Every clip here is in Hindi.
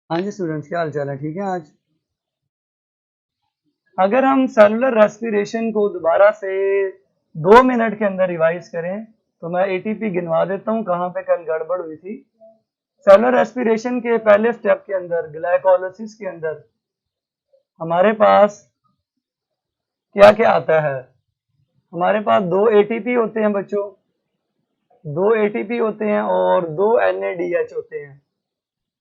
हाँ जी स्टूडेंट्स, क्या हाल चाल है? ठीक है। आज अगर हम सेलुलर रेस्पिरेशन को दोबारा से 2 मिनट के अंदर रिवाइज करें तो मैं एटीपी गिनवा देता हूँ कहाँ पे कल गड़बड़ हुई थी। सेलुलर रेस्पिरेशन के पहले स्टेप के अंदर ग्लाइकोलाइसिस के अंदर हमारे पास क्या क्या आता है? हमारे पास 2 एटीपी होते हैं बच्चों, 2 एटीपी होते हैं और 2 NADH होते हैं,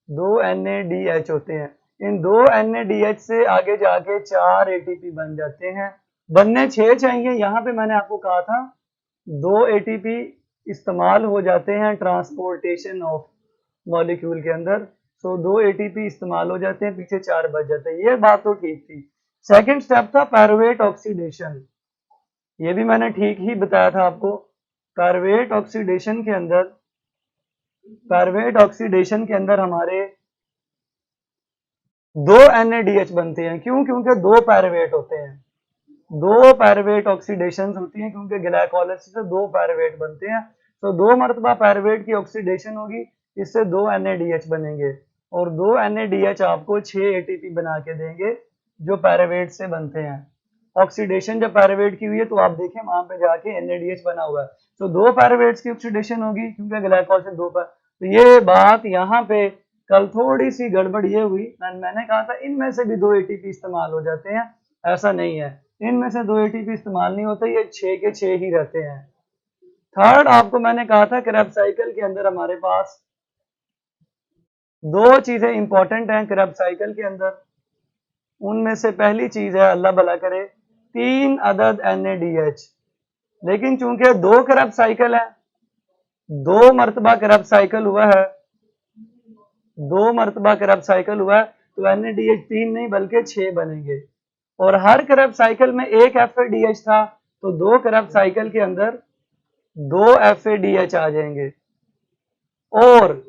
2 NADH होते हैं। इन 2 NADH से आगे जाके 4 एटीपी बन जाते हैं। बनने 6 चाहिए, यहाँ पे मैंने आपको कहा था 2 एटीपी इस्तेमाल हो जाते हैं ट्रांसपोर्टेशन ऑफ मॉलिक्यूल के अंदर। सो 2 एटीपी इस्तेमाल हो जाते हैं, पीछे 4 बच जाते हैं। ये बात तो ठीक थी। सेकंड स्टेप था पायरुवेट ऑक्सीडेशन, ये भी मैंने ठीक ही बताया था आपको। पायरुवेट ऑक्सीडेशन के अंदर हमारे 2 NADH बनते हैं। क्यों? क्योंकि 2 पायरुवेट होते हैं, 2 पायरुवेट ऑक्सीडेशन होती हैं, क्योंकि ग्लाइकोलाइसिस से 2 पायरुवेट बनते हैं। तो 2 मरतबा पायरुवेट की ऑक्सीडेशन होगी, इससे 2 NADH बनेंगे और 2 NADH आपको 6 एटीपी बना के देंगे जो पायरुवेट से बनते हैं। ऑक्सीडेशन जब पायरुवेट की हुई है तो आप देखें वहां पे जाके NADH बना हुआ है। तो 2 पायरुवेट्स की ऑक्सीडेशन होगी क्योंकि ग्लाइकोल से 2 पर। तो ये बात यहाँ पे कल थोड़ी सी गड़बड़ ये हुई, मैंने कहा था इनमें से भी 2 एटीपी इस्तेमाल हो जाते हैं, ऐसा नहीं है। इनमें से 2 एटीपी इस्तेमाल नहीं होते, ये 6 के 6 ही रहते हैं। थर्ड आपको मैंने कहा था क्रेब्स साइकिल के अंदर हमारे पास 2 चीजें इंपॉर्टेंट हैं क्रेब्स साइकिल के अंदर। उनमें से पहली चीज है, अल्लाह भला करे, 3 अदद NADH। लेकिन चूंकि 2 क्रेब्स साइकिल है, 2 मरतबा क्रेब्स साइकिल हुआ है, 2 मरतबा क्रेब्स साइकिल हुआ है, तो NADH 3 नहीं बल्कि 6 बनेंगे। और हर क्रेब्स साइकिल में एक FADH था, तो 2 क्रेब्स साइकिल के अंदर 2 FADH आ जाएंगे। और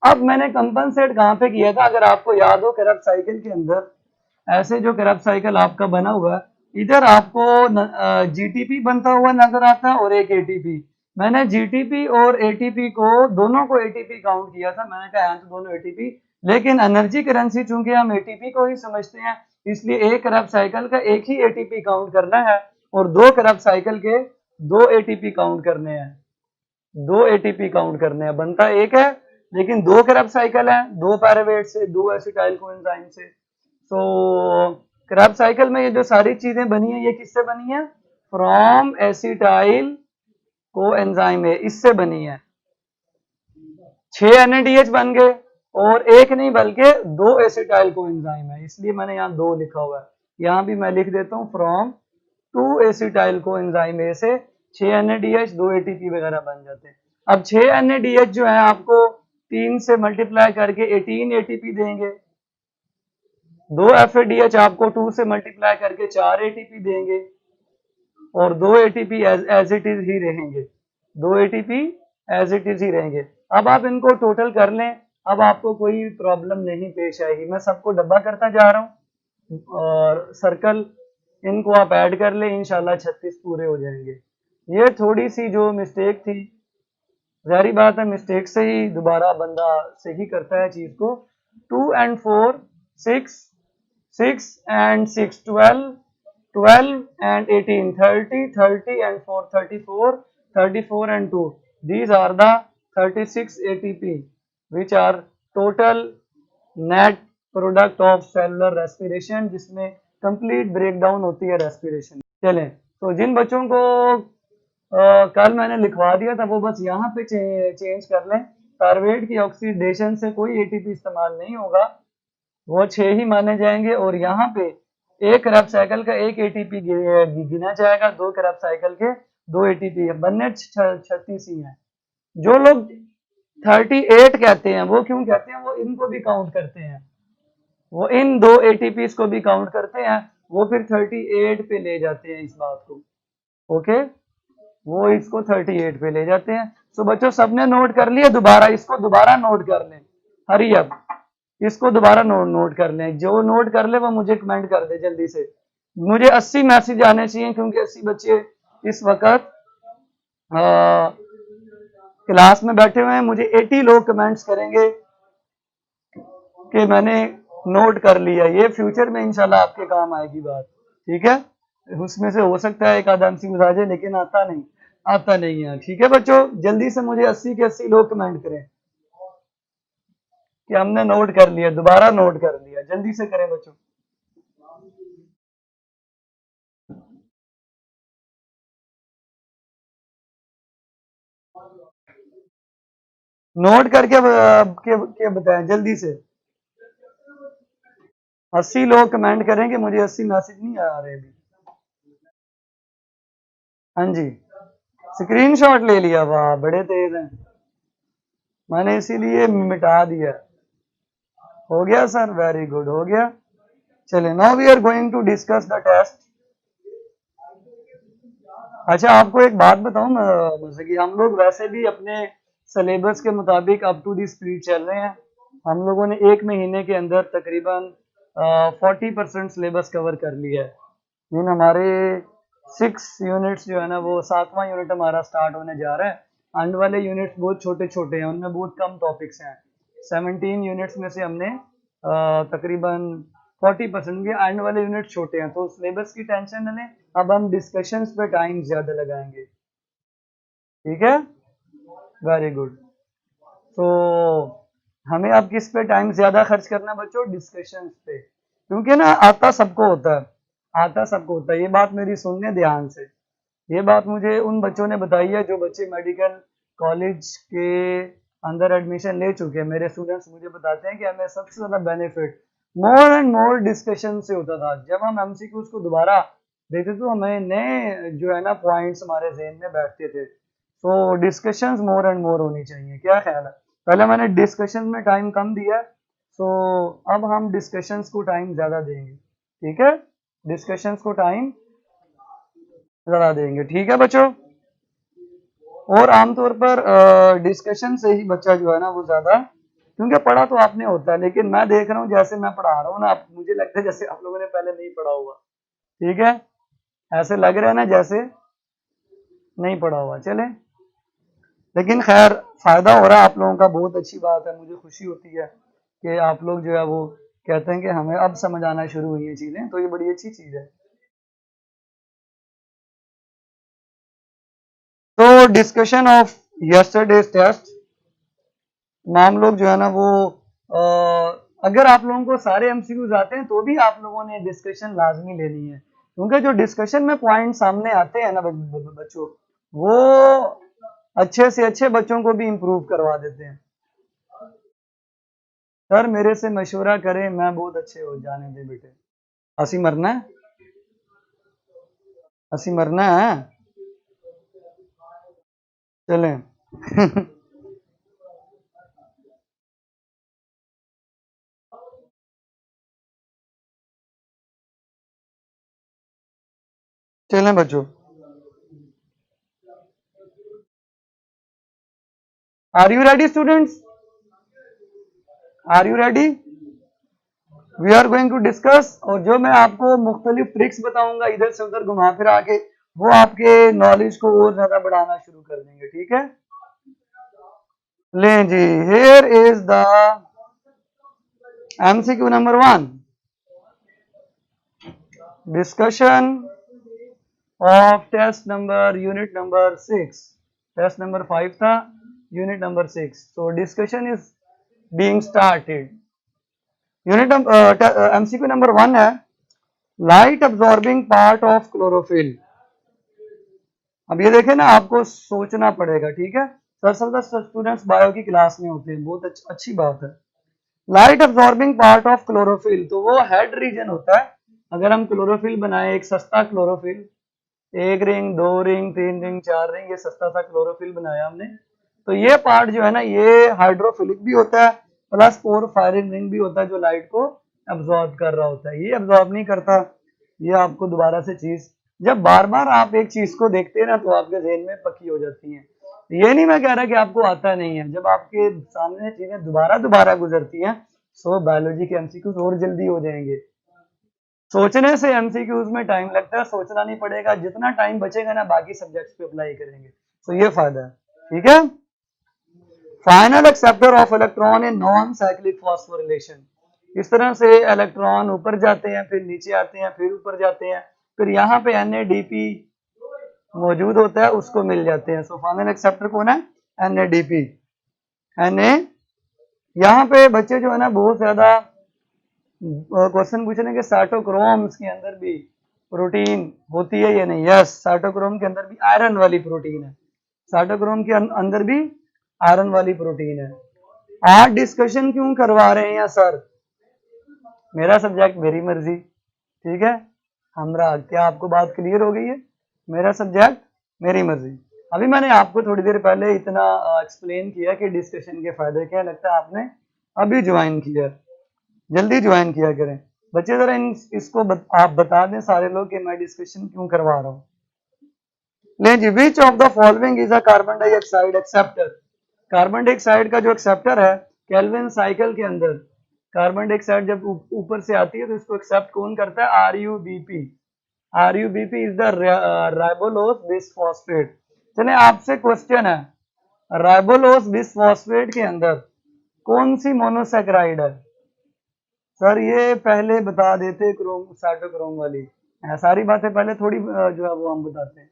अब मैंने कंपनसेट कहां पे किया था, अगर आपको याद हो, क्रेब्स साइकिल के अंदर ऐसे जो क्रेब्स साइकिल आपका बना हुआ है, इधर आपको जीटीपी बनता हुआ नजर आता है और एक एटीपी। मैंने जीटीपी और एटीपी को, दोनों को एटीपी काउंट किया था। मैंने कहा यहाँ तो दोनों एटीपी, लेकिन एनर्जी करेंसी चूंकि हम एटीपी को ही समझते हैं, इसलिए एक क्रेब्स साइकिल का एक ही एटीपी काउंट करना है और 2 क्रेब्स साइकिल के 2 एटीपी काउंट करने हैं। 2 एटीपी काउंट करने हैं, बनता एक है लेकिन 2 क्रेब्स साइकिल है, 2 पायरुवेट से, 2 एसिटाइल कोएंजाइम से। तो क्रेब्स साइकिल में ये जो सारी चीजें बनी है, ये किससे बनी है? फ्रॉम एसिटाइल कोएंजाइम, इससे बनी है। 6 NADH बन गए और एक नहीं बल्कि 2 एसिटाइल कोएंजाइम है, इसलिए मैंने यहाँ 2 लिखा हुआ है। यहाँ भी मैं लिख देता हूँ फ्रॉम 2 एसिटाइल कोएंजाइम से 6 NADH, 2 एटीपी वगैरह बन जाते हैं। अब 6 NADH जो है आपको 3 से मल्टीप्लाई करके 18 एटीपी देंगे, 2 FADH आपको 2 से मल्टीप्लाई करके 4 एटीपी देंगे और 2 एटीपी एज इट इज ही रहेंगे, 2 एटीपी एज इट इज ही रहेंगे। अब आप इनको टोटल कर लें, अब आपको कोई प्रॉब्लम नहीं पेश आएगी। मैं सबको डब्बा करता जा रहा हूँ और सर्कल, इनको आप ऐड कर लें, इंशाल्लाह 36 पूरे हो जाएंगे। ये थोड़ी सी जो मिस्टेक थी, जारी बात है मिस्टेक से ही दोबारा बंदा सही करता है चीज को। 2 and 4 6, 6 and 6 12, 12 and 18 30, 30 and 4 34, 34 and 2, these are the 36 ATP which are total net product of cellular respiration, जिसमें कंप्लीट ब्रेकडाउन होती है रेस्पिरेशन। चलें, तो जिन बच्चों को कल मैंने लिखवा दिया था वो बस यहाँ पे चेंज कर लें। पायरुवेट की ऑक्सीडेशन से कोई एटीपी इस्तेमाल नहीं होगा, वो 6 ही माने जाएंगे और यहाँ पे एक क्रेब्स साइकिल का एक एटीपी गिना जाएगा, 2 क्रेब्स साइकिल के 2 एटीपी, बनने 36 ही है। जो लोग 38 कहते हैं, वो क्यों कहते हैं? वो इनको भी काउंट करते हैं, वो इन 2 एटीपी को भी काउंट करते हैं, वो फिर 38 पे ले जाते हैं इस बात को। ओके, वो इसको 38 पे ले जाते हैं। तो बच्चों सबने नोट कर लिया? दोबारा इसको दोबारा नोट कर लें, हरी अब इसको दोबारा नोट कर लें। जो नोट कर ले वो मुझे कमेंट कर दे जल्दी से। मुझे 80 मैसेज आने चाहिए क्योंकि 80 बच्चे इस वक्त क्लास में बैठे हुए हैं। मुझे 80 लोग कमेंट्स करेंगे ओके, मैंने नोट कर लिया, ये फ्यूचर में इंशाल्लाह आपके काम आएगी बात, ठीक है। उसमें से हो सकता है एक आधा एमसीक्यू आ जाए, लेकिन आता नहीं है, ठीक है बच्चों। जल्दी से मुझे 80 के 80 लोग कमेंट करें कि हमने नोट कर लिया, दोबारा नोट कर लिया, जल्दी से करें बच्चों। नोट करके के बताएं जल्दी से। 80 लोग कमेंट करेंगे, मुझे 80 मैसेज नहीं आ रहे अभी। हाँ जी, स्क्रीनशॉट ले लिया, वाह बड़े तेज हैं, मैंने इसीलिए मिटा दिया। हो गया सर, वेरी गुड, हो गया। चलिए, now we are going to discuss the test. अच्छा, आपको एक बात बताऊं, जैसे कि हम लोग वैसे भी अपने सिलेबस के मुताबिक अप टू दी स्पीड चल रहे हैं। हम लोगों ने एक महीने के अंदर तकरीबन 40% सिलेबस कवर कर लिया है। मीन हमारे 6 यूनिट्स जो है ना, वो 7वां यूनिट हमारा स्टार्ट होने जा रहा है। एंड वाले यूनिट्स बहुत छोटे छोटे हैं, उनमें बहुत कम टॉपिक्स हैं। 17 यूनिट्स में से हमने तकरीबन 40% के एंड वाले यूनिट छोटे हैं, तो सिलेबस की टेंशन न लें। अब हम डिस्कशंस पे टाइम ज्यादा लगाएंगे, ठीक है, वेरी गुड। तो हमें अब किस पे टाइम ज्यादा खर्च करना है बच्चों? डिस्कशंस पे, क्योंकि ना आता सबको होता है, आता सबको होता है। ये बात मेरी सुनने ध्यान से, ये बात मुझे उन बच्चों ने बताई है जो बच्चे मेडिकल कॉलेज के अंदर एडमिशन ले चुके हैं। मेरे स्टूडेंट्स मुझे बताते हैं कि हमें सबसे ज्यादा benefit more and more discussion से होता था। जब हम एमसीक्यूज को दोबारा देखते तो हमें नए जो है ना पॉइंट्स हमारे जहन में बैठते थे। तो डिस्कशंस मोर एंड मोर होनी चाहिए, क्या ख्याल है? पहले मैंने डिस्कशन में टाइम कम दिया, तो अब हम डिस्कशंस को टाइम ज्यादा देंगे, ठीक है, डिस्कशंस को टाइम ज्यादा देंगे, ठीक है बच्चों। और आमतौर पर डिस्कशन से ही बच्चा जो है ना वो ज्यादा, क्योंकि पढ़ा तो आपने होता है, लेकिन मैं देख रहा हूँ जैसे मैं पढ़ा रहा हूँ ना, मुझे लगता है जैसे आप लोगों ने पहले नहीं पढ़ा हुआ, ठीक है, ऐसे लग रहा है ना जैसे नहीं पढ़ा हुआ। चले, लेकिन खैर फायदा हो रहा है आप लोगों का, बहुत अच्छी बात है, मुझे खुशी होती है कि आप लोग जो है वो कहते हैं कि हमें अब समझ आना शुरू हुई है चीजें, तो ये बड़ी अच्छी चीज है। तो discussion of yesterday's test, ma'am लोग जो है ना वो अगर आप लोगों को सारे एमसीक्यूज आते हैं तो भी आप लोगों ने डिस्कशन लाजमी लेनी है, क्योंकि जो डिस्कशन में पॉइंट सामने आते हैं ना बच्चों, वो अच्छे से अच्छे बच्चों को भी इम्प्रूव करवा देते हैं। सर मेरे से मशवरा करें, मैं बहुत अच्छे हो जाने दे बेटे, हंसी मरना है, हंसी मरना है, चलें चलें बच्चों, are you ready students? Are you ready? We are going to discuss. और जो मैं आपको मुख्तलिफ ट्रिक्स बताऊंगा इधर से उधर घुमा फिरा के, वो आपके नॉलेज को और ज्यादा बढ़ाना शुरू कर देंगे, ठीक है। लें जी, here is the MCQ number 1, discussion of test number unit number 6। Test number 5 था, unit number 6। so discussion is being started. Unit MCQ number 1 है light absorbing part of chlorophyll. अब ये देखें ना, आपको सोचना पड़ेगा, ठीक है। सर स्टूडेंट्स बायो की क्लास में होते हैं, बहुत अच्छी बात है। Light absorbing part of chlorophyll, तो वो हेड रीजन होता है। अगर हम क्लोरोफिल बनाए, एक सस्ता chlorophyll, 1 ring 2 ring 3 ring 4 ring, ये सस्ता सा क्लोरोफिल बनाया हमने, तो ये पार्ट जो है ना ये हाइड्रोफिलिक भी होता है, प्लस पोर फायरिंग रिंग भी होता है, जो लाइट को अब्सॉर्ब कर रहा होता है। ये अब्सॉर्ब नहीं करता, ये आपको दोबारा से चीज, जब बार बार आप एक चीज को देखते हैं ना तो आपके जहन में पक्की हो जाती है। ये नहीं मैं कह रहा कि आपको आता नहीं है, जब आपके सामने चीजें दोबारा दोबारा गुजरती हैं, सो बायोलॉजी के एमसीक्यूज और जल्दी हो जाएंगे। सोचने से एमसीक्यूज में टाइम लगता है, सोचना नहीं पड़ेगा, जितना टाइम बचेगा ना बाकी सब्जेक्ट्स पे अप्लाई करेंगे, तो ये फायदा है, ठीक है। Final acceptor of electron in non cyclic phosphorylation, इस तरह से इलेक्ट्रॉन ऊपर जाते हैं, फिर नीचे आते हैं, फिर ऊपर जाते हैं, फिर यहाँ पे NADP मौजूद होता है, उसको मिल जाते हैं। सो फाइनल एक्सेप्टर कौन है? NADP। Na यहाँ पे बच्चे जो है ना बहुत ज्यादा क्वेश्चन पूछ रहे हैं कि साइटोक्रोम्स के अंदर भी प्रोटीन होती है या नहीं। यस, साइटोक्रोम के अंदर भी आयरन वाली प्रोटीन है। साइटोक्रोम के अंदर भी आयरन वाली प्रोटीन है। आज डिस्कशन क्यों करवा रहे हैं सर? मेरा सब्जेक्ट मेरी मर्जी, ठीक है हमरा। क्या आपको बात क्लियर हो गई है? मेरा सब्जेक्ट मेरी मर्जी। अभी मैंने आपको थोड़ी देर पहले इतना एक्सप्लेन किया कि डिस्कशन के फायदे क्या। लगता है आपने अभी ज्वाइन किया, जल्दी ज्वाइन किया करें बच्चे। जरा इसको आप बता दें सारे लोग कि मैं डिस्कशन क्यों करवा रहा हूँ। ले जी, which of the following is a carbon dioxide acceptor. Carbon dioxide का जो एक्सेप्टर है केल्विन साइकिल के अंदर, कार्बन डाइऑक्साइड जब ऊपर से आती है तो इसको एक्सेप्ट कौन करता है? RUBP। RUBP is the ribulose bisphosphate. चले आपसे क्वेश्चन है, राइबोलोस बिसफॉस्फेट के अंदर कौन सी मोनोसैकेराइड है? सर ये पहले बता देते, साइटोक्रोम वाली सारी बातें पहले थोड़ी जो है वो हम बताते हैं।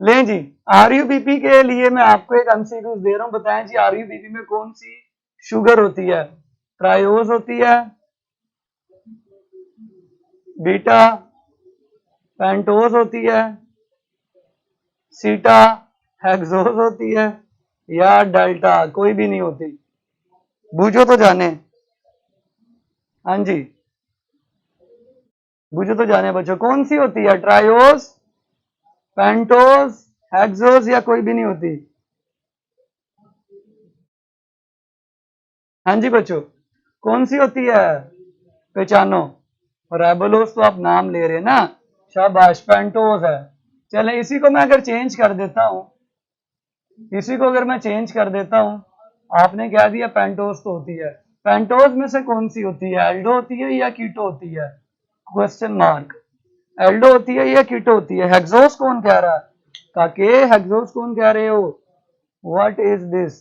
ले जी, RUBP के लिए मैं आपको एक MCQ दे रहा हूं। बताएं जी RUBP में कौन सी शुगर होती है? ट्रायोज होती है, बीटा पेंटोज होती है, सीटा हेक्सोज होती है, या डेल्टा कोई भी नहीं होती? बूझो तो जाने। हाँ जी, बूझो तो जाने बच्चों, कौन सी होती है? ट्रायोज, पेंटोज, हेक्सोज या कोई भी नहीं होती? हाँ जी बच्चों, कौन सी होती है? पहचानो। राइबोलोस तो आप नाम ले रहे हैं ना, शाबाश, पेंटोज है। चले इसी को मैं अगर चेंज कर देता हूं, इसी को अगर मैं चेंज कर देता हूं, आपने क्या दिया? पेंटोज तो होती है। पेंटोज में से कौन सी होती है? एल्डो होती है या कीटो होती है? Question mark. एल्डो होती है या कीटो होती है? हेक्सोज कौन कह रहा है? काके हेक्सोज कौन कह रहे हो? What is this?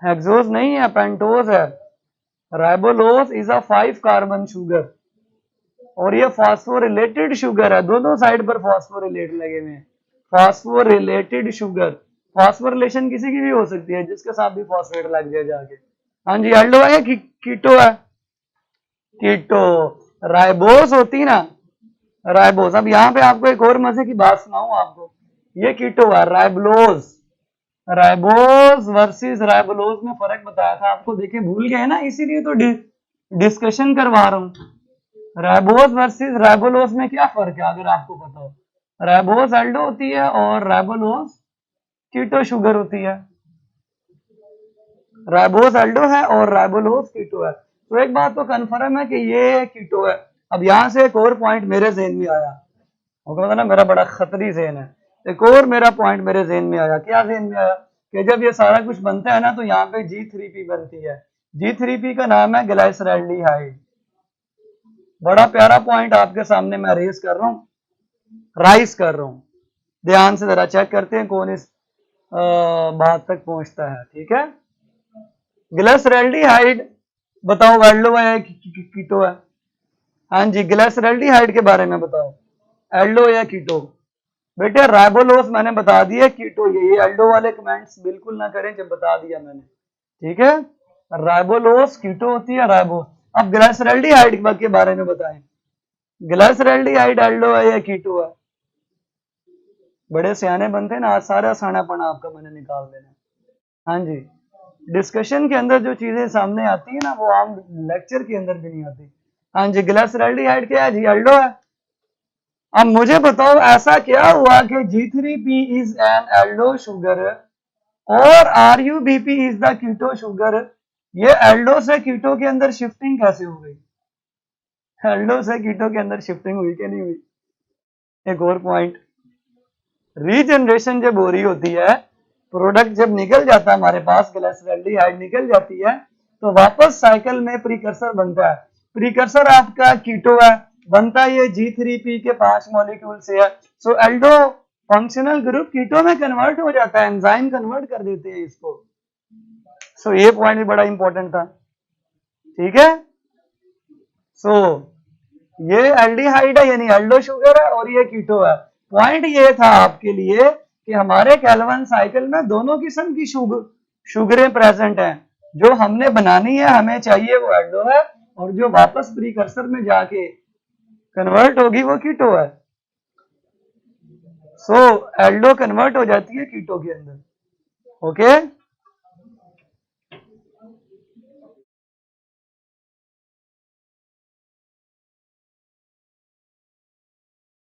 हेक्सोज नहीं है, पेंटोज है। Ribulose is a 5 carbon sugar और ये फॉस्फोरिलेटेड शुगर है। दोनों साइड पर फॉस्फोरिलेट लगे हुए हैं। फॉस्फोरिलेटेड शुगर, फॉस्फोरिलेशन किसी की भी हो सकती है, जिसके साथ भी फॉस्फेट लग जाए जाके। हाँ जी, एल्डो है या कीटो है? कीटो। राइबोस होती ना, राइबोस। अब यहाँ पे आपको एक और मजे की बात सुनाऊं आपको, ये कीटो है। राइबोलोस, राइबोस वर्सेस राइबोलोस में फर्क बताया था आपको, देखिए भूल गए ना, इसीलिए तो डिस्कशन करवा रहा हूं। राइबोस वर्सेस राइबोलोस में क्या फर्क है अगर आपको पता हो? राइबोस एल्डो होती है और राइबोलोस कीटो शुगर होती है। राइबोस एल्डो है और राइबोलोस कीटो है। तो एक बात तो कन्फर्म है कि ये कीटो है। अब यहां से एक और पॉइंट मेरे ज़हन में आया, होगा ना, मेरा बड़ा खतरी ज़हन है। एक और मेरा पॉइंट मेरे ज़हन में आया। क्या ज़हन में आया? कि जब ये सारा कुछ बनता है ना तो यहाँ पे G3P बनती है। G3P का नाम है ग्लाइसरल्डिहाइड। बड़ा प्यारा पॉइंट आपके सामने मैं रेस कर रहा हूं, राइस कर रहा हूं। ध्यान से जरा चेक करते हैं कौन इस बात तक पहुंचता है। ठीक है, ग्लाइसरल्डिहाइड बताओ, एल्डो है कीटो है? हाँ जी, ग्लाइसरल्डिहाइड के बारे में बताओ, एल्डो या कीटो? बेटे राइबोलोस मैंने बता दिया कीटो। ये एल्डो वाले कमेंट्स बिल्कुल ना करें जब बता दिया मैंने, ठीक है। राइबोलोस कीटो होती है, राइबो। अब ग्लाइसरल्डिहाइड के बारे में बताएं, ग्लाइसरल्डिहाइड एल्डो है या कीटो है? बड़े सियाने बनते हैं ना, आज सारा सानापन आपका मैंने निकाल देना। हाँ जी, डिस्कशन के अंदर जो चीजें सामने आती है ना वो आम लेक्चर के अंदर भी नहीं आती। हाँ जी, ग्लाइसरल्डिहाइड क्या है जी? एल्डो है। अब मुझे बताओ ऐसा क्या हुआ कि G3P is an aldo sugar और RUBP is the keto sugar? ये एल्डो से कीटो के अंदर शिफ्टिंग कैसे हो गई? एल्डो से कीटो के अंदर शिफ्टिंग हुई कि नहीं हुई? एक और पॉइंट, रीजनरेशन जब हो रही होती है, प्रोडक्ट जब निकल जाता है हमारे पास, ग्लाइसरल्डिहाइड निकल जाती है, तो वापस साइकिल में प्रीकर्सर बनता है। प्रीकर्सर आपका कीटो है, बनता ये G3P के 5 मॉलिक्यूल से है। सो एल्डो फंक्शनल ग्रुप कीटो में कन्वर्ट हो जाता है, एंजाइम कन्वर्ट कर देते हैं इसको। सो ये पॉइंट भी बड़ा इंपॉर्टेंट था, ठीक है। सो ये एल्डिहाइड है यानी एल्डो शुगर है और ये कीटो है। पॉइंट ये था आपके लिए कि हमारे कैल्विन साइकिल में दोनों किस्म की शुगरें प्रेजेंट हैं। जो हमने बनानी है हमें चाहिए वो एल्डो है और जो वापस प्रीकर्सर में जाके कन्वर्ट होगी वो कीटो है। सो एल्डो कन्वर्ट हो जाती है कीटो के अंदर। ओके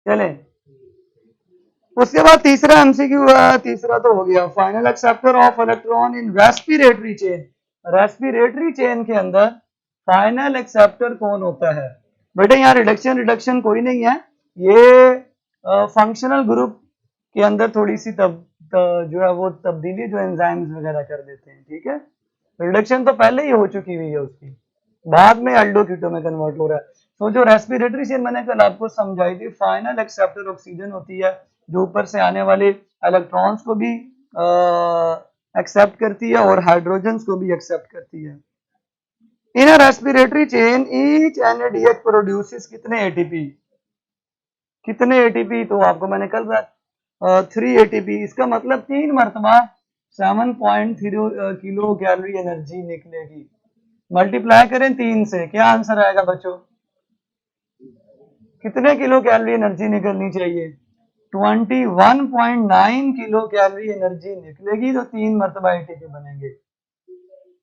चलें, उसके बाद तीसरा एमसीक्यू है। तीसरा तो हो गया final acceptor of electron in respiratory chain. Respiratory chain के अंदर फाइनल एक्सेप्टर कौन होता है? बेटे यहाँ रिडक्शन रिडक्शन कोई नहीं है, ये फंक्शनल ग्रुप के अंदर थोड़ी सी जो है वो तब्दीली जो एंजाइम्स वगैरह कर देते हैं। ठीक है, रिडक्शन तो पहले ही हो चुकी हुई है उसकी, बाद में एल्डो कीटो में कन्वर्ट हो रहा है। तो जो रेस्पिरेटरी चेन मैंने कल आपको समझाई थी, फाइनल एक्सेप्टर ऑक्सीजन होती है जो ऊपर से आने वाले इलेक्ट्रॉन्स को भी एक्सेप्ट करती है और हाइड्रोजन को भी एक्सेप्ट करती है। In a respiratory chain each NADH produces कितने एटीपी? कितने एटीपी? तो आपको मैंने कल 3 एटीपी, इसका मतलब 3 मरतबा 7.3 किलो कैलोरी एनर्जी निकलेगी। मल्टीप्लाई करें 3 से, क्या आंसर आएगा बच्चों? कितने किलो कैलोरी एनर्जी निकलनी चाहिए? 21.9 किलो कैलोरी एनर्जी निकलेगी तो 3 मरतबा एटीपी बनेंगे।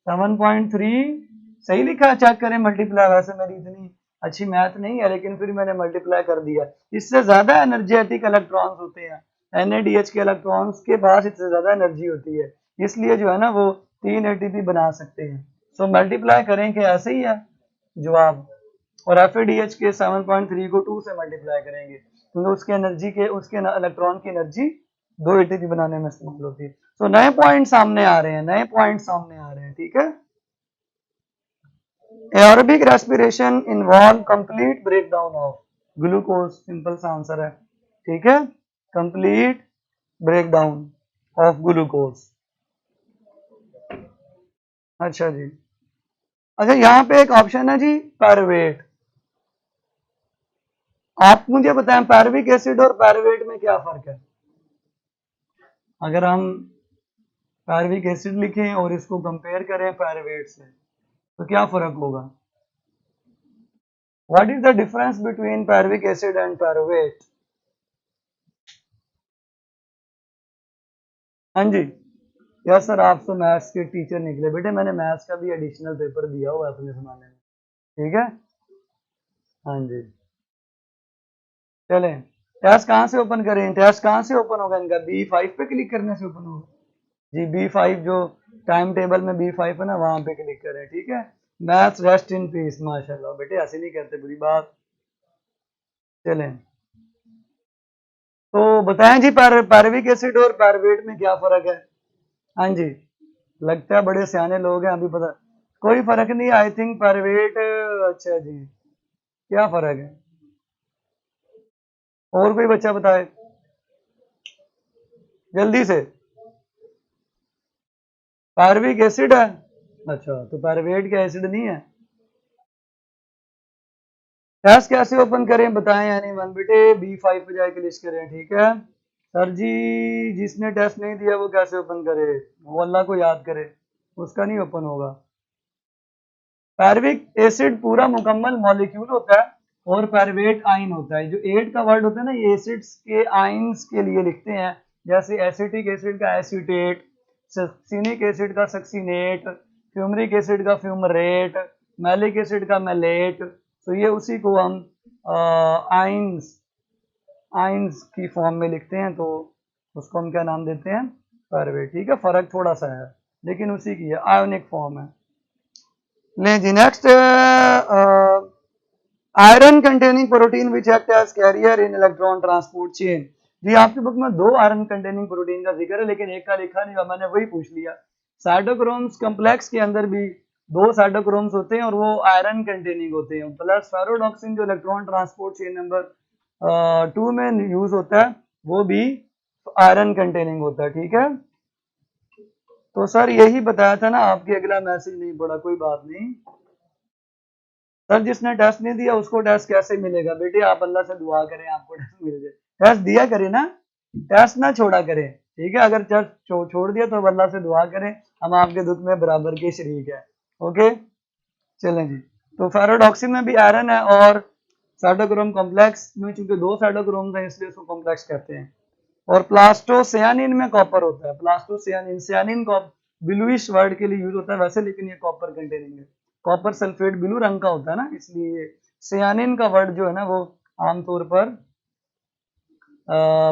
7.3 सही लिखा, चेक करें मल्टीप्लाई। वैसे मेरी इतनी अच्छी मैथ नहीं है लेकिन फिर मैंने मल्टीप्लाई कर दिया। इससे ज्यादा एनर्जेटिक इलेक्ट्रॉन्स होते हैं, NADH के इलेक्ट्रॉन्स के पास इससे ज्यादा एनर्जी होती है, इसलिए जो है ना वो 3 एटीपी बना सकते हैं। सो मल्टीप्लाई करें कि ऐसे ही है जवाब, और FADH के 7.3 को 2 से मल्टीप्लाई करेंगे क्योंकि उसके एनर्जी के उसके इलेक्ट्रॉन की एनर्जी 2 एटीपी बनाने में इस्तेमाल होती है। तो नए पॉइंट सामने आ रहे हैं, नए पॉइंट सामने आ रहे हैं। ठीक है, aerobic respiration involve complete breakdown of glucose, simple सा आंसर है। ठीक है, कंप्लीट ब्रेकडाउन ऑफ ग्लूकोज। अच्छा जी, अच्छा यहाँ पे एक ऑप्शन है जी पायरुवेट। आप मुझे बताएं पायरुविक एसिड और पायरुवेट में क्या फर्क है? अगर हम पायरुविक एसिड लिखें और इसको कंपेयर करें पायरुवेट से तो क्या फर्क होगा? What is the difference between pyruvic acid and pyruvate? हाँ जी, यस सर, आप तो मैथ्स के टीचर निकले। बेटे मैंने मैथ्स का भी एडिशनल पेपर दिया हुआ है अपने जमाने में। ठीक है, हाँ जी। चलें, टेस्ट कहाँ से ओपन करें? टेस्ट कहाँ से ओपन होगा इनका? B5 पे क्लिक करने से ओपन होगा जी। B5 जो टाइम टेबल में B5 है ना, वहां पे क्लिक करें। ठीक है, मैथ्स रेस्ट इन पीस। माशाल्लाह बेटे, ऐसे नहीं करते, बुरी बात। चलें, तो बताएं जी पायरुविक एसिड और पायरुवेट में क्या फर्क है? हाँ जी, लगता है बड़े सियाने लोग हैं, अभी पता। कोई फर्क नहीं, आई थिंक पायरुवेट। अच्छा जी, क्या फर्क है? और कोई बच्चा बताए जल्दी से। पायरुविक एसिड है। अच्छा, तो पायरुवेट का एसिड नहीं है। टेस्ट कैसे ओपन करें बताएं, यानी वन बेटे B5 पे जाके क्लिक करें। ठीक है सर जी, जिसने टेस्ट नहीं दिया वो कैसे ओपन करे? वो अल्लाह को याद करे, उसका नहीं ओपन होगा। पायरुविक एसिड पूरा मुकम्मल मॉलिक्यूल होता है और पायरुवेट आयन होता है। जो 8 का वर्ड होता है ना, ये एसिड्स के आयन्स के लिए लिखते हैं। जैसे एसिटिक एसिड का एसीटेट, सक्सिनिक एसिड का सक्सीनेट, फ्यूमरिक एसिड का फ्यूमरेट, मैलिक एसिड का मैलेट। तो ये उसी को हम आयन्स आयन्स की फॉर्म में लिखते हैं, तो उसको हम क्या नाम देते हैं? पायरुवेट। ठीक है, फर्क थोड़ा सा है लेकिन उसी की है, आयोनिक फॉर्म है। लें जी next, iron containing protein which act as carrier in electron transport chain. जी आपके बुक में 2 आयरन कंटेनिंग प्रोटीन का जिक्र है लेकिन एक का लिखा नहीं, मैंने वही पूछ लिया। साइटोक्रोम्स कम्प्लेक्स के अंदर भी 2 साइटोक्रोम्स होते हैं और वो आयरन कंटेनिंग होते हैं। प्लस फेरोडॉक्सिन जो इलेक्ट्रॉन ट्रांसपोर्ट चेन नंबर 2 में यूज होता है वो भी आयरन कंटेनिंग होता है। ठीक है, तो सर यही बताया था ना आपके, अगला मैसेज नहीं पड़ा, कोई बात नहीं। सर जिसने टेस्ट नहीं दिया उसको टेस्ट कैसे मिलेगा? बेटे आप अल्लाह से दुआ करें आपको टेस्ट मिल जाए, टेस्ट दिया करें ना, टेस्ट ना छोड़ा करें, ठीक है? अगर टेस्ट छोड़ दिया तो अल्लाह से दुआ करें, हम आपके दुख में बराबर के शरीक है। ओके चलें जी। तो फेरोडॉक्सिन में भी आयरन है और साइटोक्रोम कॉम्प्लेक्स में चूंकि दो साइटोक्रोम है इसलिए उसको कॉम्प्लेक्स कहते हैं। और प्लास्टोसियानिन में कॉपर होता है, प्लास्टोसियानिन, सियानिन ब्लूइश वर्ड के लिए यूज होता है वैसे, लेकिन ये कॉपर कंटेनिंग है। कॉपर सल्फेट ब्लू रंग का होता है ना, इसलिए सियानिन का वर्ड जो है ना वो आमतौर पर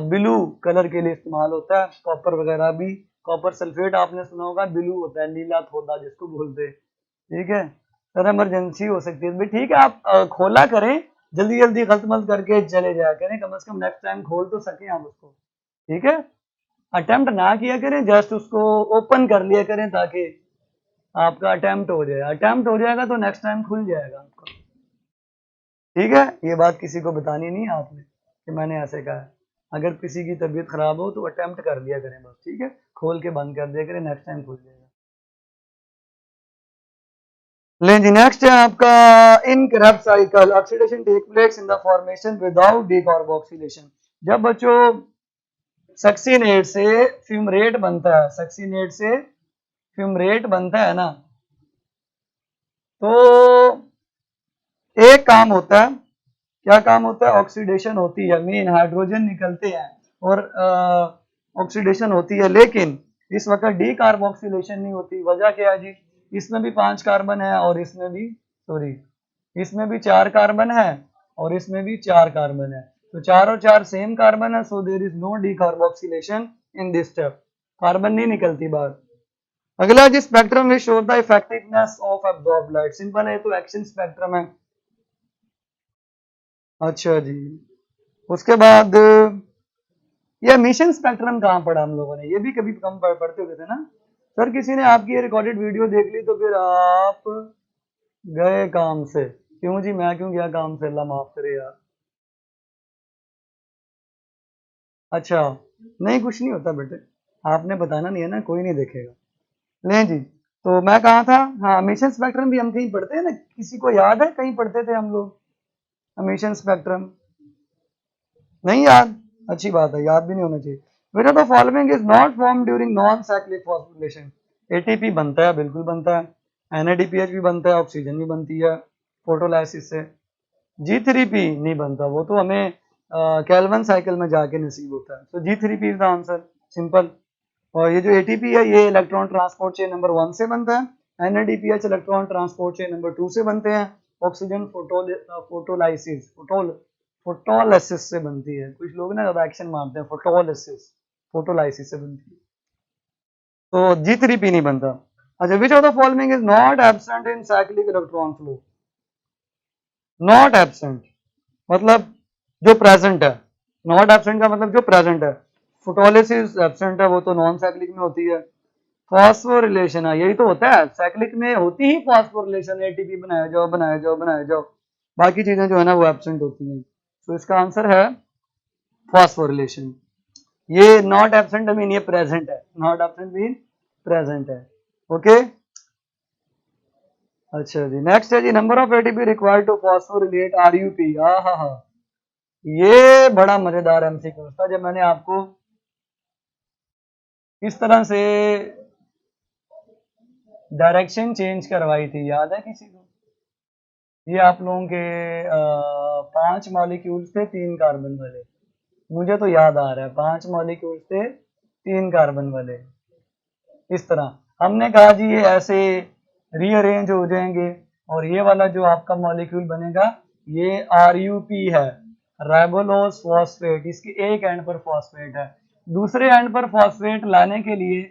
ब्लू कलर के लिए इस्तेमाल होता है। कॉपर वगैरह भी, कॉपर सल्फेट आपने सुना होगा, ब्लू होता है, नीला थोड़ा जिसको बोलते हैं, ठीक है? सर इमरजेंसी हो सकती है भाई, ठीक है आप खोला करें, जल्दी जल्दी गलत मत करके चले जाया करें, कम से कम नेक्स्ट टाइम खोल तो सकें आप उसको, ठीक है? अटेम्प्ट ना किया करें, जस्ट उसको ओपन कर लिया करें ताकि आपका अटेम्प्ट हो जाए, अटेम्प्ट हो जाएगा तो नेक्स्ट टाइम खुल जाएगा आपका, ठीक है? ये बात किसी को बतानी नहीं है आपने कि मैंने ऐसे कहा है। अगर किसी की तबीयत खराब हो तो अटेम्प्ट कर लिया करें बस, ठीक है? खोल के बंद कर दिया करें, नेक्स्ट टाइम खुल जाएगा। ले जी नेक्स्ट है आपका in Krebs cycle, oxidation take place in the formation without decarboxylation. जब बच्चों सक्सीनेट से फ्यूमरेट बनता है, सक्सीनेट से फ्यूमरेट बनता है ना, तो एक काम होता है, क्या काम होता है? ऑक्सीडेशन होती है, मीन हाइड्रोजन निकलते हैं और ऑक्सीडेशन होती है, लेकिन इस वक्त डी कार्बोक्सिलेशन नहीं होती। वजह क्या है जी? इसमें भी 5 कार्बन है और इसमें भी, सॉरी, इसमें भी 4 कार्बन है और इसमें भी 4 कार्बन है, तो 4 और 4 सेम कार्बन है, so there is no decarboxylation in this step, carbon नहीं निकलती बाहर। अगला जी spectrum which show the effectiveness of absorb light, simple है, तो एक्शन स्पेक्ट्रम है। अच्छा जी, उसके बाद ये मिशन स्पेक्ट्रम कहाँ पढ़ा हम लोगों ने? ये भी कभी कम पढ़ते हुए थे ना सर, किसी ने आपकी ये रिकॉर्डेड वीडियो देख ली तो फिर आप गए काम से। क्यों जी, मैं क्यों गया काम से? अल्लाह माफ करे यार। अच्छा, नहीं कुछ नहीं होता बेटे, आपने बताना नहीं है ना, कोई नहीं देखेगा। ले जी, तो मैं कहा था, हाँ मिशन स्पेक्ट्रम भी हम कहीं पढ़ते हैं ना, किसी को याद है कहीं पढ़ते थे हम लोग मिशन स्पेक्ट्रम? नहीं याद, अच्छी बात है, याद भी नहीं होना चाहिए। विच of the following is not form during non cyclic phosphorylation? ATP बनता है, बिल्कुल बनता है, एनएडीपीएच भी बनता है, ऑक्सीजन भी बनती है फोटोलाइसिस से। G3P नहीं बनता, वो तो हमें कैल्वन साइकिल में जाके नसीब होता है। तो G3P is the answer, simple. और ये जो एटीपी है ये इलेक्ट्रॉन ट्रांसपोर्ट चेन नंबर 1 से बनता है, NADPH electron transport chain number 2 से बनते हैं, ऑक्सीजन फोटोलाइसिस फोटोलाइसिस से बनती है। कुछ लोग ना रिएक्शन मारते हैं, फोटोलाइसिस फोटोलाइसिस से बनती है, तो G3P नहीं बनता। अच्छा, विच of the following is not absent in cyclic electron flow? Not absent मतलब जो प्रेजेंट है, नॉट एब्सेंट का मतलब जो प्रेजेंट है। फोटोलिसिस एब्सेंट है, वो तो नॉन साइक्लिक में होती है। फॉस्फोरिलेशन है, यही तो होता है, साइक्लिक में होती ही फॉस्फोरिलेशन, एटीपी बनाया जाओ बनाया जाओ बनाया जाओ, बाकी चीजें जो है ना वो एब्सेंट होती हैं। तो इसका आंसर है फॉस्फोरिलेशन। ये नॉट एब्सेंट मीन ये प्रेजेंट है, नॉट एब्सेंट मीन प्रेजेंट है। ओके अच्छा जी, नेक्स्ट है जी number of ATP required to phosphorylate RUP. हाँ, ये बड़ा मजेदार एमसीक्यू था, जब मैंने आपको इस तरह से डायरेक्शन चेंज करवाई थी, याद है किसी को? ये आप लोगों के 5 मॉलिक्यूल्स थे 3 कार्बन वाले, मुझे तो याद आ रहा है, 5 मॉलिक्यूल्स थे 3 कार्बन वाले। इस तरह हमने कहा जी ये ऐसे रीअरेंज हो जाएंगे और ये वाला जो आपका मॉलिक्यूल बनेगा ये आरयूपी है, राइबोलोज फॉस्फेट, इसके एक एंड पर फॉस्फेट है, दूसरे एंड पर फॉस्फेट लाने के लिए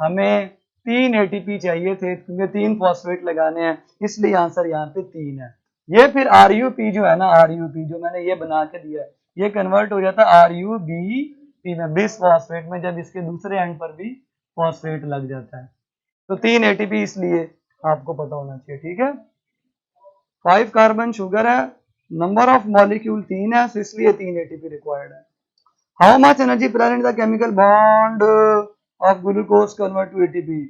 हमें 3 एटीपी चाहिए थे, क्योंकि 3 फॉस्फेट लगाने हैं, इसलिए आंसर यहाँ पे 3 है। ये फिर आरयूपी जो है ना, आरयूपी जो मैंने ये बना के दिया है, ये कन्वर्ट हो जाता है आरयूबी में, बिस फॉस्फेट में, जब इसके दूसरे एंड पर भी फॉस्फेट लग जाता है। तो 3 एटीपी इसलिए आपको पता होना चाहिए, ठीक है? 5 कार्बन शुगर है, नंबर ऑफ मॉलिक्यूल 3 है, तो इसलिए 3 एटीपी रिक्वायर्ड है। How much energy present the chemical bond of glucose convert to ATP?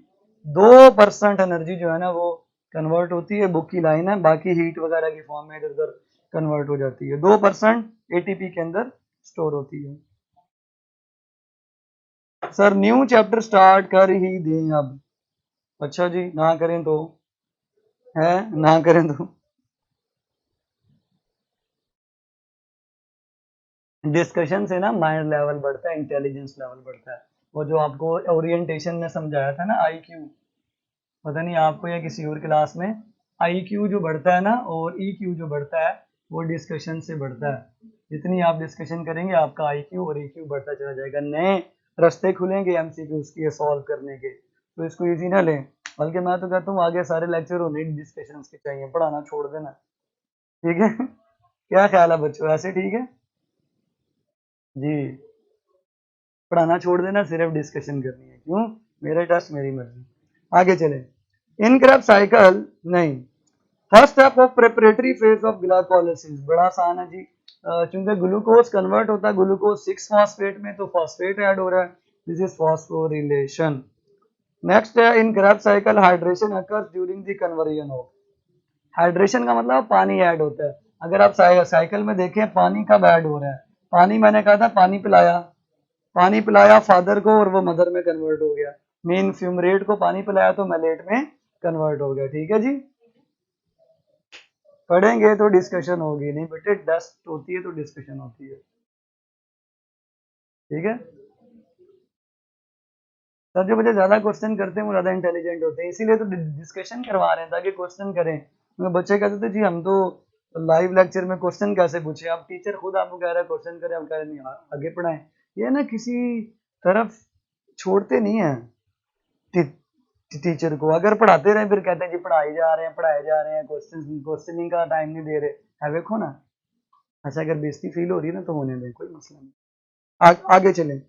2% energy जो है ना वो कन्वर्ट होती है, बुक की लाइन है, बाकी हीट वगैरह की फॉर्म में इधर उधर कन्वर्ट हो जाती है। 2% एटीपी के अंदर स्टोर होती है। सर न्यू चैप्टर स्टार्ट कर ही दें अब। अच्छा जी, ना करें तो है, ना करें तो डिस्कशन से ना माइंड लेवल बढ़ता है, इंटेलिजेंस लेवल बढ़ता है। वो जो आपको ओरिएंटेशन में समझाया था ना, आईक्यू, पता नहीं आपको या किसी और क्लास में, आईक्यू जो बढ़ता है ना और ईक्यू जो बढ़ता है वो डिस्कशन से बढ़ता है। जितनी आप डिस्कशन करेंगे आपका आईक्यू और ईक्यू बढ़ता चला जाएगा, नए रास्ते खुलेंगे एमसीक्यूज के सॉल्व करने के। तो इसको इजी ना लें, बल्कि मैं तो कहता हूँ आगे सारे लेक्चर होने डिस्कशन के चाहिए, पढ़ाना छोड़ देना। ठीक है क्या ख्याल है बच्चों, ऐसे ठीक है जी? पढ़ाना छोड़ देना, सिर्फ डिस्कशन करनी है। क्यों? मेरा टेस्ट मेरी मर्जी। आगे चले। इन क्रैप साइकिल नहीं, first step of preparatory phase of glycolysis, बड़ा आसान है जी। चूंकि ग्लूकोज कन्वर्ट होता है ग्लूकोज 6 फॉस्फेट में, तो फॉस्फेट ऐड हो रहा है, दिस इज फॉस्फोरिलेशन। नेक्स्ट है in Krebs cycle hydration occurs during the conversion of, hydration का मतलब पानी ऐड होता है। अगर आप साइकिल में देखें पानी कब ऐड हो रहा है, पानी मैंने कहा था पानी पिलाया फादर को और वो मदर में कन्वर्ट हो गया, मीन फ्यूमरेट को पानी पिलाया तो मैलेट में कन्वर्ट हो गया। ठीक है जी, पढ़ेंगे तो डिस्कशन होगी, नहीं बेटे टेस्ट होती है तो डिस्कशन होती है। ठीक है सर, जो बच्चे ज्यादा क्वेश्चन करते हैं वो ज्यादा इंटेलिजेंट होते हैं, इसीलिए तो डिस्कशन करवा रहे हैं ताकि क्वेश्चन करें। तो बच्चे कहते थे जी हम तो लाइव लेक्चर में क्वेश्चन कैसे पूछे, अब टीचर खुद आपको कह रहा है क्वेश्चन करें, आप कह रहे नहीं आगे पढ़ाएं। ये ना किसी तरफ छोड़ते नहीं है टीचर को, अगर पढ़ाते रहे फिर कहते हैं जी पढ़ाए जा रहे हैं, क्वेश्चनिंग का टाइम नहीं दे रहे है, देखो ना। अच्छा अगर बेइज्जती फील हो रही है ना तो होने दें, कोई मसला नहीं। आगे चलें।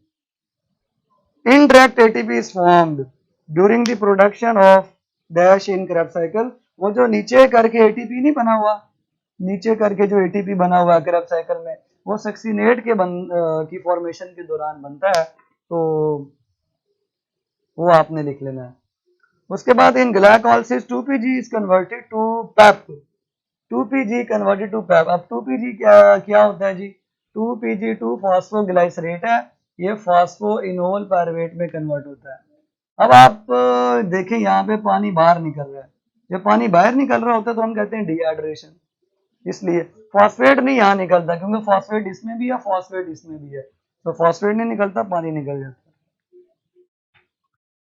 Indirect ATP is formed during the production of dash in Krebs cycle। वो जो नीचे करके ATP नहीं बना हुआ, नीचे करके जो ATP बना हुआ है Krebs cycle में, वो सक्सीनेट के की फॉर्मेशन के दौरान बनता है, तो वो आपने लिख लेना है। उसके बाद in glycolysis 2PG is converted to PEP, 2PG converted to PEP. अब 2PG क्या क्या होता है जी? 2PG 2 फॉस्फोग्लाइसरेट है, ये फॉस्फोइनोल पायरुवेट में कन्वर्ट होता है। अब आप देखें यहाँ पे पानी बाहर निकल रहा है, जब पानी बाहर निकल रहा होता है तो हम कहते हैं डिहाइड्रेशन, इसलिए फॉस्फेट नहीं यहाँ निकलता, क्योंकि फॉस्फेट इसमें भी है फॉस्फेट इसमें भी है, तो फॉस्फेट नहीं निकलता, पानी निकल जाता है।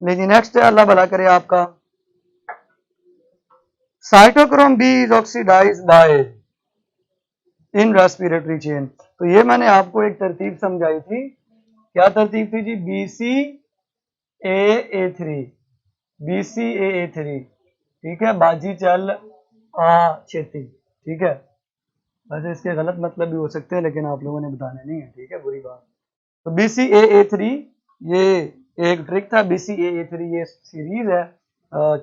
लेकिन नेक्स्ट है, अल्लाह भला करे आपका, cytochrome B is oxidised by in respiratory chain. तो ये मैंने आपको एक तरतीब समझाई थी, क्या तरतीब थी जी? BCAA3, BCAA3। ठीक है, बाजी चल आ छेती। ठीक है, वैसे इसके गलत मतलब भी हो सकते हैं लेकिन आप लोगों ने बताने नहीं है, ठीक है, बुरी बात। तो BCAA3 ये एक ट्रिक था, BCAA3 ये सीरीज है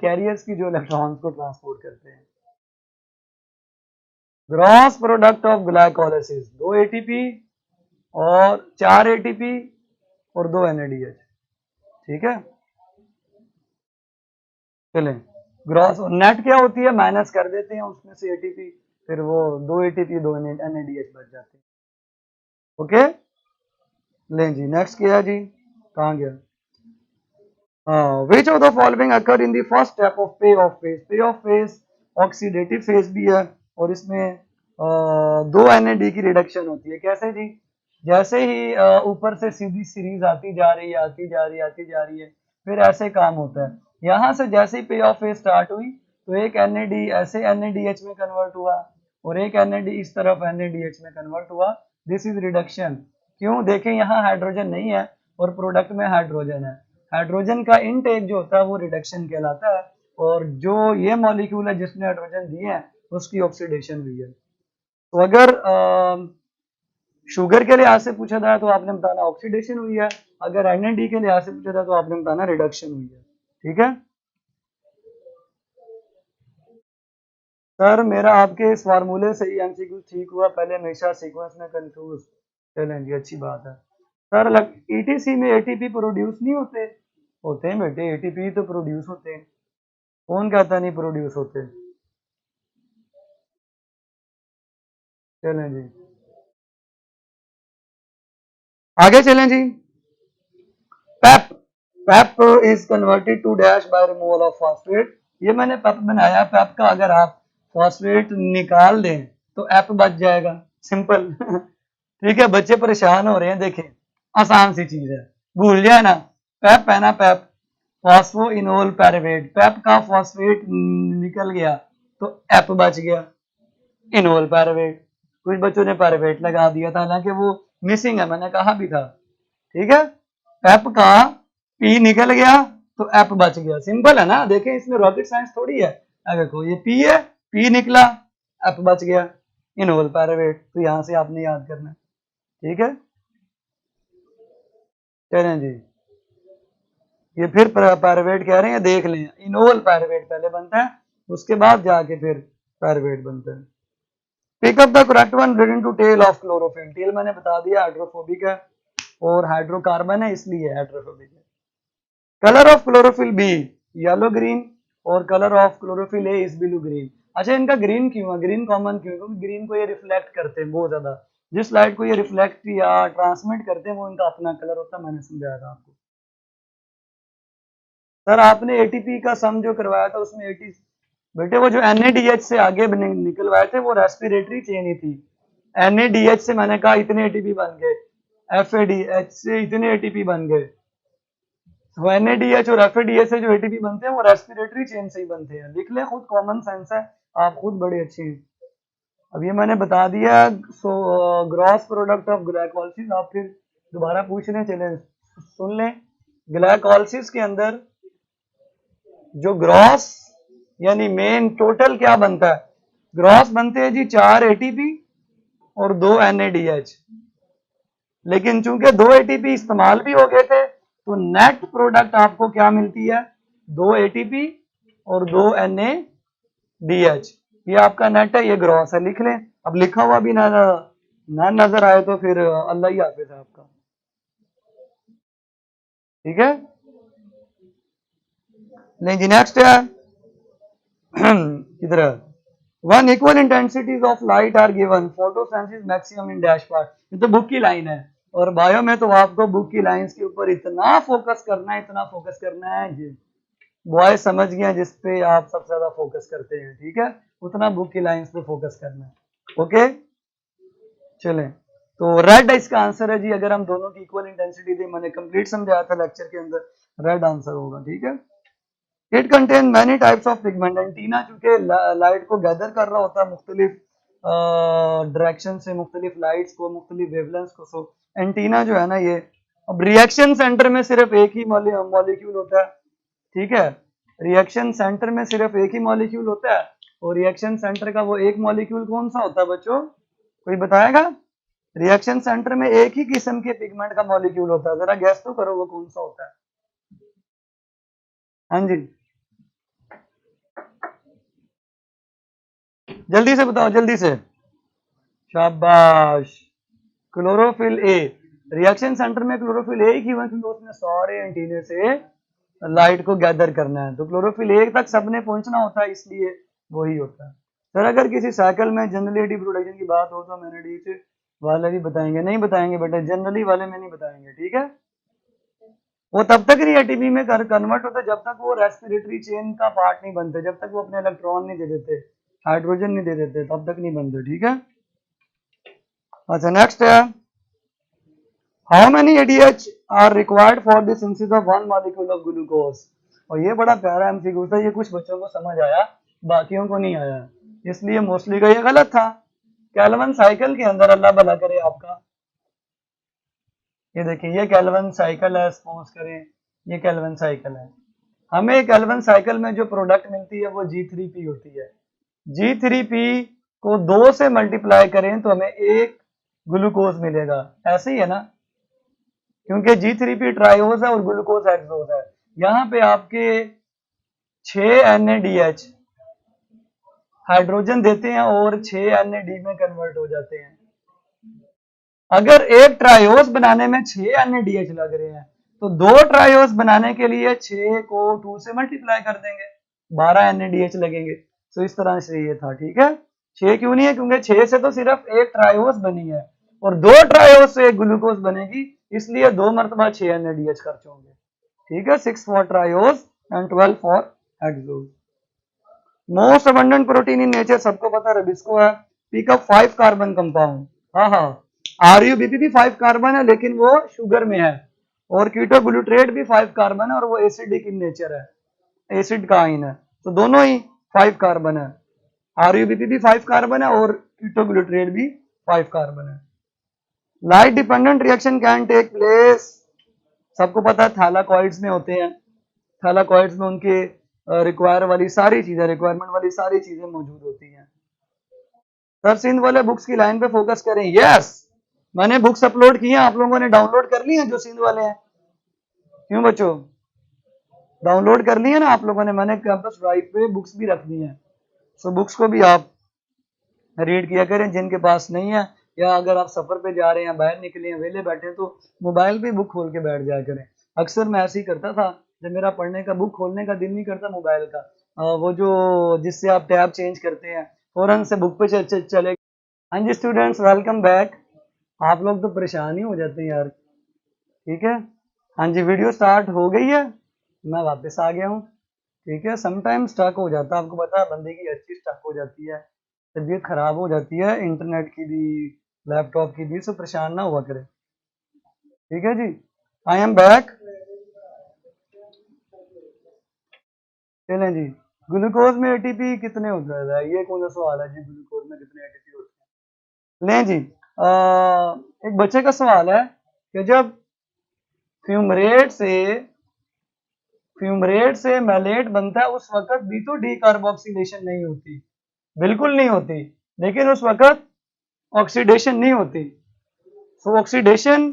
कैरियर्स की जो इलेक्ट्रॉन्स को ट्रांसपोर्ट करते हैं। Gross product of glycolysis, 2 ATP और 4 ATP और 2 NADH। ठीक है, चलें, ग्रॉस नेट क्या होती है, माइनस कर देते हैं उसमें से ATP, फिर वो 2 ATP 2 NADH बच जाते हैं। ओके, लें जी, नेक्स्ट क्या है जी, कहाँ गया? विच of the following occur in the first step of पे ऑफ फेज, पे ऑफ फेज ऑक्सीडेटिव फेज भी है, और इसमें 2 NAD की रिडक्शन होती है। कैसे जी? जैसे ही ऊपर से सीधी सीरीज आती जा रही है फिर ऐसे काम होता है। यहाँ से जैसे ही पे ऑफ फेज स्टार्ट हुई तो एक NAD ऐसे NADH में कन्वर्ट हुआ और एक NAD इस तरफ NADH में कन्वर्ट हुआ, दिस इज रिडक्शन। क्यों? देखें यहाँ हाइड्रोजन नहीं है और प्रोडक्ट में हाइड्रोजन है, हाइड्रोजन का इनटेक जो होता है वो रिडक्शन कहलाता है, और जो ये मॉलिक्यूल है जिसने हाइड्रोजन दिए हैं उसकी ऑक्सीडेशन हुई है। तो अगर शुगर के लिहाज से पूछा जाए तो आपने बताना ऑक्सीडेशन हुई है, अगर NAD के लिहाज से पूछा जाए तो आपने बताना रिडक्शन हुई है। ठीक है सर, मेरा आपके इस फार्मूले से ही MCQ ठीक हुआ, पहले हमेशा सीक्वेंस में कंफ्यूज। चलें जी, अच्छी बात है। सर ETC में ATP प्रोड्यूस नहीं होते? होते हैं बेटे, ATP तो प्रोड्यूस होते हैं। कौन कहता नहीं प्रोड्यूस होते? चलें जी, आगे चलें जी। PEP, PEP is converted to dash by removal of phosphate. ये मैंने पेप बनाया, पेप का अगर आप फॉस्फेट निकाल दें तो एप बच जाएगा, सिंपल। ठीक है, बच्चे परेशान हो रहे हैं, देखें आसान सी चीज है, भूल जाए ना। पेप है ना, पेप फॉस्फो इनोल पैरावेट, पेप का फॉस्फेट निकल गया तो एप बच गया, इनोल पैरावेट। कुछ बच्चों ने पैरावेट लगा दिया था, हालांकि वो मिसिंग है, मैंने कहा भी था। ठीक है, एप का पी निकल गया तो एप बच गया, सिंपल है ना। देखें इसमें रॉकेट साइंस थोड़ी है। अगर कोई ये पी है, पी निकला, एप बच गया, इनोल पैरावेट। तो यहां से आपने याद करना है। ठीक है, चलें जी, ये फिर पैरावेट कह रहे हैं, देख लें, इनोल पैरावेट पहले बनता है, उसके बाद जाके फिर पैरावेट बनता है। Pick up the correct one relating to tail of chlorophyll. Tail मैंने बता दिया हाइड्रोफोबिक है और हाइड्रोकार्बन है, इसलिए हाइड्रोफोबिक है। Colour of chlorophyll b yellow green और colour of chlorophyll a is blue green. अच्छा, इनका ग्रीन क्यों है, ग्रीन कॉमन क्यों है? क्योंकि ग्रीन को ये रिफ्लेक्ट करते हैं बहुत ज्यादा, जिस लाइट को ये रिफ्लेक्ट या ट्रांसमिट करते हैं वो इनका अपना कलर होता है, मैंने समझाया था आपको। सर आपने एटीपी का सम जो करवाया था उसमें 80, बेटे वो जो NADH से आगे निकलवाए थे वो रेस्पिरेटरी चेन ही थी। NADH से मैंने कहा इतने एटीपी बन गए, FADH से इतने एटीपी बन गए। तो NADH और FADH से जो एटीपी बनते हैं वो रेस्पिरेटरी चेन से ही बनते हैं। लिख ले खुद, कॉमन सेंस है, आप खुद बड़े अच्छे हैं। अब ये मैंने बता दिया। So gross product of glycolysis, आप फिर दोबारा पूछने चले, सुन लें। ग्लाइकोलाइसिस के अंदर जो ग्रॉस यानी मेन टोटल क्या बनता है? ग्रॉस बनते हैं जी 4 एटीपी और 2 NADH। लेकिन चूंकि 2 एटीपी इस्तेमाल भी हो गए थे तो नेट प्रोडक्ट आपको क्या मिलती है? 2 एटीपी और 2 NADH। ये आपका नेट है, ये ग्रॉस है, लिख लें। अब लिखा हुआ भी ना नजर आए तो फिर अल्लाह ही हाफिज है आपका। ठीक है, नहीं जी, नेक्स्ट है किधर है? One equal intensities of light are given, photosynthesis maximum in dash part. ये तो बुक की लाइन है, और बायो में तो आपको बुक की लाइंस के ऊपर इतना फोकस करना है, इतना फोकस करना है जी, बॉय समझ गया जिस पे आप सबसे ज्यादा फोकस करते हैं। ठीक है, उतना बुक की लाइंस पे फोकस करना है। ओके, चलें, तो रेड इसका आंसर है जी। अगर हम दोनों की इक्वल इंटेंसिटी दे, मैंने कंप्लीट समझाया था लेक्चर के अंदर, रेड आंसर होगा। ठीक है, it contain many types of pigment. Antenna चूंकि लाइट को गैदर कर रहा होता है मुख्तलिफ डायरेक्शन से, मुख्तलिफ लाइट्स को, मुख्तलिफ वेवलेंथ को। सो एंटीना जो है ना ये, अब रिएक्शन सेंटर में सिर्फ एक ही मॉलिक्यूल होता है। ठीक है, रिएक्शन सेंटर में सिर्फ एक ही मॉलिक्यूल होता है, और रिएक्शन सेंटर का वो एक मॉलिक्यूल कौन सा होता है बच्चों, कोई बताएगा? रिएक्शन सेंटर में एक ही किस्म के पिगमेंट का मॉलिक्यूल होता है, जरा गैस तो करो वो कौन सा होता है। हाँ जी, जल्दी से बताओ, जल्दी से, शाबाश, क्लोरोफिल ए। रिएक्शन सेंटर में क्लोरोफिल ए की वजह से उसने सारे एंटीने से लाइट को गैदर करना है, तो क्लोरोफिल ए तक सबने पहुंचना होता है, इसलिए वही होता है। सर अगर किसी साइकिल में जनरली एटी प्रोडक्शन की बात हो तो मैंने डी से वाले भी बताएंगे, नहीं बताएंगे बेटा, जनरली वाले में नहीं बताएंगे। ठीक है, वो तब तक नहीं एटीपी में कन्वर्ट होता जब तक वो रेस्पिरेटरी चेन का पार्ट नहीं बनते, जब तक वो अपने इलेक्ट्रॉन नहीं दे देते, हाइड्रोजन नहीं दे देते, तब तक नहीं बनते। ठीक है, अच्छा नेक्स्ट है, how many ADH are required for the synthesis of one molecule of glucose. और ये बड़ा प्यारा एमसीक्यू था, ये कुछ बच्चों को समझ आया, बाकियों को नहीं आया, इसलिए मोस्टली का ये गलत था। केल्विन साइकिल के अंदर, अल्लाह भला करे आपका, ये देखिए ये केल्विन साइकिल है, सपोज करें ये केल्विन साइकिल है, हमें केल्विन साइकिल में जो प्रोडक्ट मिलती है वो G3P होती है। G3P को 2 से मल्टीप्लाई करें तो हमें एक ग्लूकोज मिलेगा, ऐसे ही है ना, क्योंकि G3P ट्राइओज है और ग्लूकोज हेक्सोज है। यहाँ पे आपके 6 NADH हाइड्रोजन देते हैं और 6 NAD में कन्वर्ट हो जाते हैं। अगर एक ट्रायोस बनाने में 6 NADH लग रहे हैं तो 2 ट्रायोस बनाने के लिए 6 को 2 से मल्टीप्लाई कर देंगे, 12 NADH लगेंगे। तो इस तरह से ये था, ठीक है। 6 क्यों नहीं है, क्योंकि 6 से तो सिर्फ एक ट्रायोस बनी है और 2 ट्रायोस से एक ग्लूकोज बनेगी, इसलिए 2 मरतबा 6 NADH खर्च होंगे, ठीक है। 6 for triose and 12 for hexose. Most abundant protein in nature, सबको पता है रबिस्को है। पिक अप 5 कार्बन कंपाउंड, हाँ हाँ। RUBP भी 5 कार्बन है लेकिन वो शुगर में है, और कीटोग्लूट्रेट भी 5 कार्बन है और वो एसिडिक इन नेचर है, एसिड का आइन है, तो दोनों ही 5 कार्बन है। RUBP भी 5 कार्बन है और कीटोग्लूट्रेट भी 5 कार्बन है। Light dependent reaction can take place, सबको पता है थैलाकॉइड्स में होते हैं। थैलाकॉइड्स में उनके रिक्वायरमेंट वाली सारी चीजें मौजूद होती हैं। सर सिंध वाले बुक्स की लाइन पे फोकस करें। यस, मैंने बुक्स अपलोड की हैं, आप लोगों ने डाउनलोड कर ली हैं जो सिंध वाले हैं? क्यों बच्चों, डाउनलोड कर ली है ना आप लोगों ने? मैंने कैंपस ड्राइव पे बुक्स भी रख दी हैं, सो बुक्स को भी आप रीड किया करें जिनके पास नहीं है, या अगर आप सफर पे जा रहे हैं, बाहर निकले हैं, वेले बैठे हैं, तो मोबाइल पे बुक खोल के बैठ जाया करें। अक्सर मैं ऐसे ही करता था, जब मेरा पढ़ने का बुक खोलने का दिल नहीं करता मोबाइल का, वो जो जिससे आप टैब चेंज करते हैं, फौरन से बुक पे चले। हाँ जी स्टूडेंट्स, वेलकम बैक। आप लोग तो परेशान ही हो जाते हैं यार, ठीक है। हाँ जी, वीडियो स्टार्ट हो गई है, मैं वापस आ गया हूँ, ठीक है। समटाइम स्टक हो जाता है, आपको पता है बंदे की हर चीज स्टक हो जाती है, तबीयत खराब हो जाती है, इंटरनेट की भी, लैपटॉप की भी, सो परेशान ना हुआ करे, ठीक है जी। I am back. चलें जी, ग्लूकोज में एटीपी कितने होता है, ये कौन सा सवाल है जी, ग्लूकोज में कितने एटीपी होते हैं? लें जी, एक बच्चे का सवाल है कि जब फ्यूमरेट से मैलेट बनता है उस वक्त भी तो डीकार्बोक्सिलेशन नहीं होती, बिल्कुल नहीं होती, लेकिन उस वक्त ऑक्सीडेशन नहीं होती। सो ऑक्सीडेशन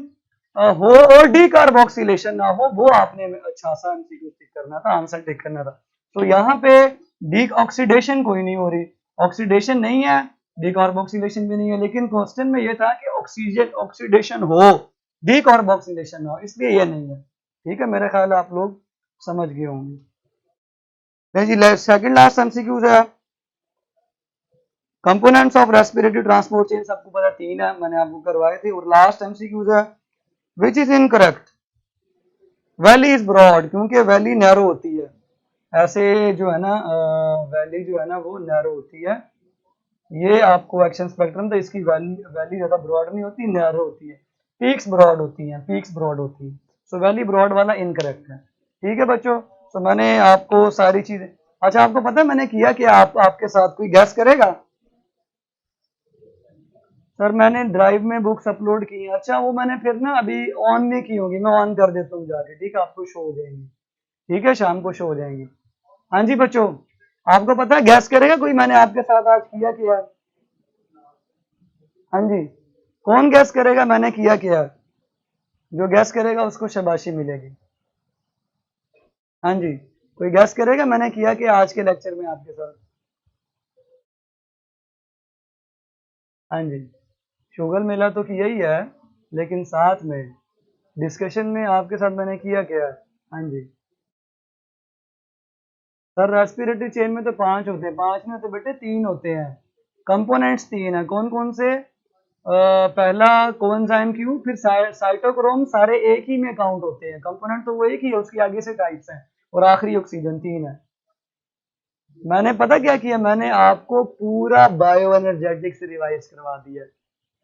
हो और डीकार्बोक्सिलेशन ना हो, वो आपने अच्छा सा एमसीक्यू टिक करना था, आंसर टिक करना था। तो यहाँ पे डी ऑक्सीडेशन कोई नहीं हो रही, ऑक्सीडेशन नहीं है, डीकार्बोक्सिलेशन भी नहीं है, लेकिन क्वेश्चन में ये था कि ऑक्सीजन ऑक्सीडेशन हो, डीकार्बोक्सिलेशन ना हो, इसलिए ये नहीं है, ठीक है। मेरा ख्याल आप लोग समझ गए होंगे। जी सेकंड लास्ट एमसीक्यूज है, components of respiratory transport chain, सबको पता 3 है, मैंने आपको करवाए थे। और लास्ट एमसीक्यूज है, which is incorrect, valley is broad, क्योंकि वैली नैरो होती है, ऐसे जो है ना वैली जो है ना वो नैरो होती है, ये आपको एक्शन स्पेक्ट्रम, तो इसकी वैली ज्यादा ब्रॉड नहीं होती, नैरो होती है। पीक्स ब्रॉड होती हैं, पीक्स ब्रॉड होती है, सो वैली ब्रॉड वाला इनकरेक्ट है, ठीक है बच्चों। तो मैंने आपको सारी चीजें, अच्छा आपको पता है मैंने किया कि आपके साथ कोई गैस करेगा? सर मैंने ड्राइव में बुक्स अपलोड की हैं। अच्छा वो मैंने फिर ना अभी ऑन नहीं की होगी, मैं ऑन कर देता हूँ जाके, ठीक है, आपको शो हो जाएंगी, ठीक है, शाम को शो हो जाएंगी। हाँ जी बच्चों, आपको पता है गैस करेगा कोई, मैंने आपके साथ आज किया क्या? हाँ जी, कौन गैस करेगा मैंने किया क्या? जो गैस करेगा उसको शाबाशी मिलेगी। हाँ जी, कोई गैस करेगा मैंने किया क्या आज के लेक्चर में आपके साथ? हाँ जी, शुगर मेला तो किया ही है, लेकिन साथ में डिस्कशन में आपके साथ मैंने किया क्या? हाँ जी सर, रेस्पिरेटरी चेन में तो 5 होते हैं, 5 नहीं होते बेटे, 3 होते हैं, कंपोनेंट्स 3 है। कौन कौन से? पहला कोएंजाइम क्यू, फिर साइटोक्रोम, सारे एक ही में काउंट होते हैं, कंपोनेंट तो वो एक ही है, उसकी आगे से टाइप्स हैं, और आखिरी ऑक्सीजन, 3 है। मैंने पता क्या किया, मैंने आपको पूरा बायो एनर्जेटिक्स रिवाइज करवा दिया,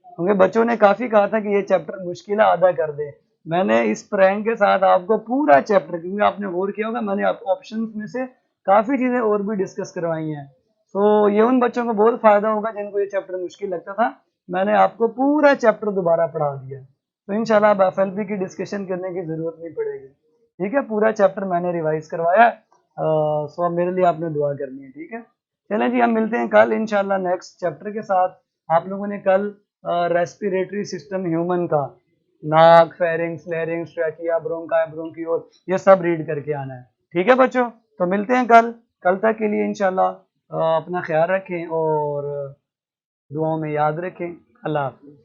क्योंकि बच्चों ने काफी कहा था कि ये चैप्टर मुश्किल आधा कर दे। मैंने इस प्रैंक के साथ आपको पूरा चैप्टर, क्योंकि आपने गौर किया होगा मैंने आपको ऑप्शंस में से काफी चीजें और भी डिस्कस करवाई हैं, तो ये उन बच्चों को बहुत फायदा होगा जिनको ये चैप्टर मुश्किल लगता था। मैंने आपको पूरा चैप्टर दोबारा पढ़ा दिया, तो इंशाल्लाह अब एफएलपी की डिस्कशन करने की जरूरत नहीं पड़ेगी, ठीक है। पूरा चैप्टर मैंने रिवाइज करवाया, सो अब मेरे लिए आपने दुआ करनी है, ठीक है। चलें जी, हम मिलते हैं कल इंशाल्लाह नेक्स्ट चैप्टर के साथ। आप लोगों ने कल रेस्पिरेटरी सिस्टम ह्यूमन का, नाक, फेरिंग्स, लैरिंग्स, ट्रैकिया, ब्रोंका, ब्रोंकियोल, ये सब रीड करके आना है, ठीक है बच्चों। तो मिलते हैं कल, कल तक के लिए इंशाल्लाह अपना ख्याल रखें और दुआओं में याद रखें। अल्लाह हाफिज़।